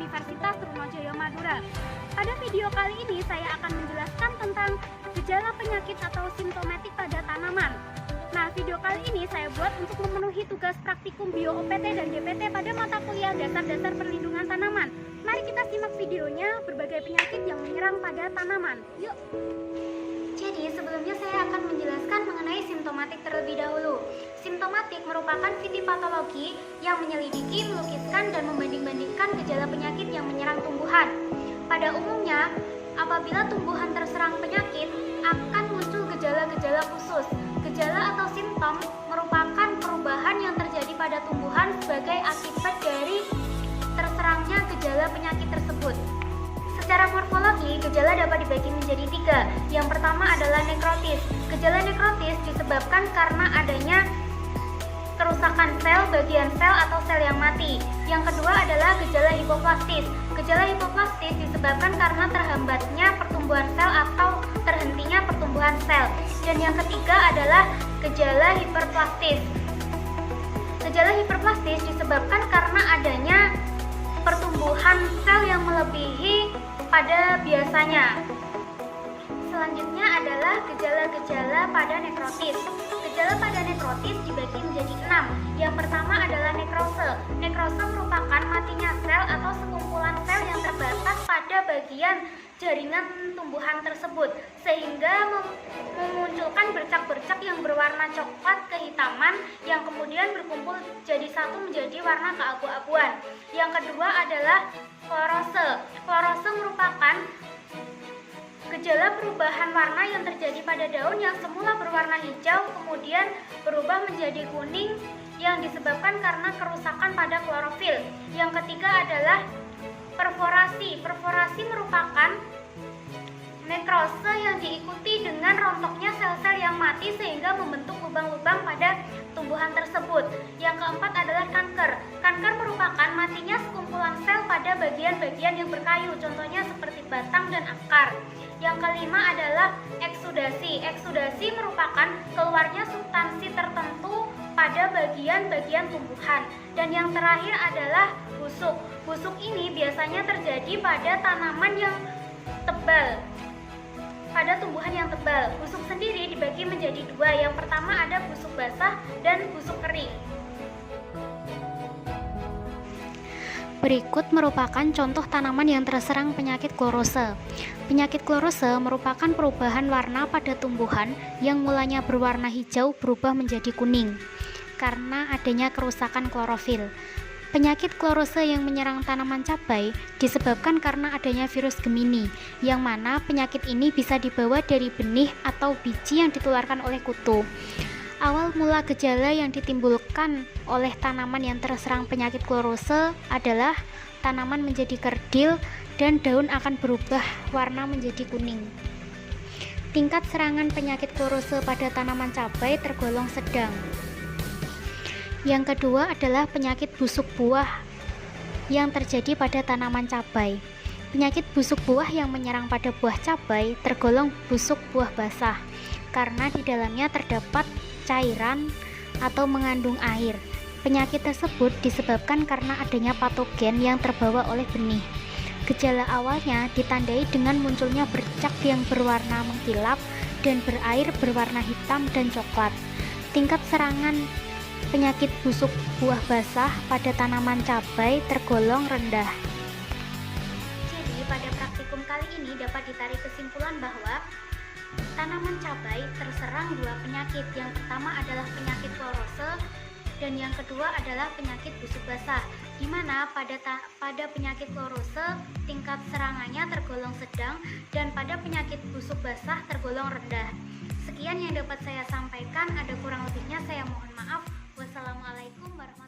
Universitas Trunajaya Madura. Pada video kali ini saya akan menjelaskan tentang gejala penyakit atau simptomatik pada tanaman. Nah, video kali ini saya buat untuk memenuhi tugas praktikum Bio OPT dan DPT pada mata kuliah Dasar-Dasar Perlindungan Tanaman. Mari kita simak videonya, berbagai penyakit yang menyerang pada tanaman. Yuk! Jadi, sebelumnya saya akan menjelaskan mengenai simptomatik terlebih dahulu. Simptomatik merupakan fitopatologi yang menyelidiki, melukiskan, dan membanding-bandingkan gejala penyakit yang menyerang tumbuhan. Pada umumnya, apabila tumbuhan terserang penyakit, akan muncul gejala-gejala khusus. Gejala atau simptom merupakan perubahan yang terjadi pada tumbuhan sebagai akibat dari terserangnya gejala penyakit tersebut. Secara morfologi, gejala dapat dibagi menjadi 3. Yang pertama adalah nekrotis. Gejala nekrotis disebabkan karena adanya kerusakan sel, bagian sel atau sel yang mati. Yang kedua adalah gejala hipoplastis. Gejala hipoplastis disebabkan karena terhambatnya pertumbuhan sel atau terhentinya pertumbuhan sel. Dan yang ketiga adalah gejala hiperplastis. Gejala hiperplastis disebabkan karena adanya pertumbuhan sel yang melebihi pada biasanya. Selanjutnya adalah gejala-gejala pada nekrotis. Gejala pada nekrotis dibagi menjadi 6. Yang pertama adalah nekrose. Nekrose merupakan matinya sel atau sekumpulan sel yang terbatas pada bagian jaringan tumbuhan tersebut, sehingga memunculkan bercak-bercak yang berwarna coklat kehitaman yang kemudian berkumpul jadi satu menjadi warna keabu-abuan. Yang kedua adalah klorose. Klorose merupakan gejala perubahan warna yang terjadi pada daun yang semula berwarna hijau kemudian berubah menjadi kuning yang disebabkan karena kerusakan pada klorofil. Yang ketiga adalah perforasi. Perforasi merupakan nekrose yang diikuti dengan rontoknya sel-sel yang mati sehingga membentuk lubang-lubang pada tumbuhan tersebut. Yang keempat adalah kanker. Kanker merupakan matinya sekumpulan sel pada bagian-bagian yang berkayu, contohnya seperti batang dan akar. Yang kelima adalah eksudasi. Eksudasi merupakan keluarnya substansi tertentu pada bagian-bagian tumbuhan. Dan yang terakhir adalah busuk. Busuk ini biasanya terjadi pada tanaman yang tebal, pada tumbuhan yang tebal. Busuk sendiri dibagi menjadi 2. Yang pertama ada busuk basah dan busuk kering. Berikut merupakan contoh tanaman yang terserang penyakit klorose. Penyakit klorose merupakan perubahan warna pada tumbuhan yang mulanya berwarna hijau berubah menjadi kuning karena adanya kerusakan klorofil. Penyakit klorose yang menyerang tanaman cabai disebabkan karena adanya virus Gemini, yang mana penyakit ini bisa dibawa dari benih atau biji yang ditularkan oleh kutu. Awal mula gejala yang ditimbulkan oleh tanaman yang terserang penyakit klorose adalah tanaman menjadi kerdil dan daun akan berubah warna menjadi kuning. Tingkat serangan penyakit klorose pada tanaman cabai tergolong sedang. Yang kedua adalah penyakit busuk buah yang terjadi pada tanaman cabai. Penyakit busuk buah yang menyerang pada buah cabai tergolong busuk buah basah karena di dalamnya terdapat cairan atau mengandung air. Penyakit tersebut disebabkan karena adanya patogen yang terbawa oleh benih. Gejala awalnya ditandai dengan munculnya bercak yang berwarna mengkilap dan berair berwarna hitam dan coklat. Tingkat serangan penyakit busuk buah basah pada tanaman cabai tergolong rendah. Jadi, pada praktikum kali ini dapat ditarik kesimpulan bahwa tanaman cabai terserang 2 penyakit. Yang pertama adalah penyakit klorose dan yang kedua adalah penyakit busuk basah, di mana pada penyakit klorose tingkat serangannya tergolong sedang dan pada penyakit busuk basah tergolong rendah. Sekian yang dapat saya sampaikan, ada kurang lebihnya saya mohon maaf. Wassalamualaikum warahmatullahi wabarakatuh.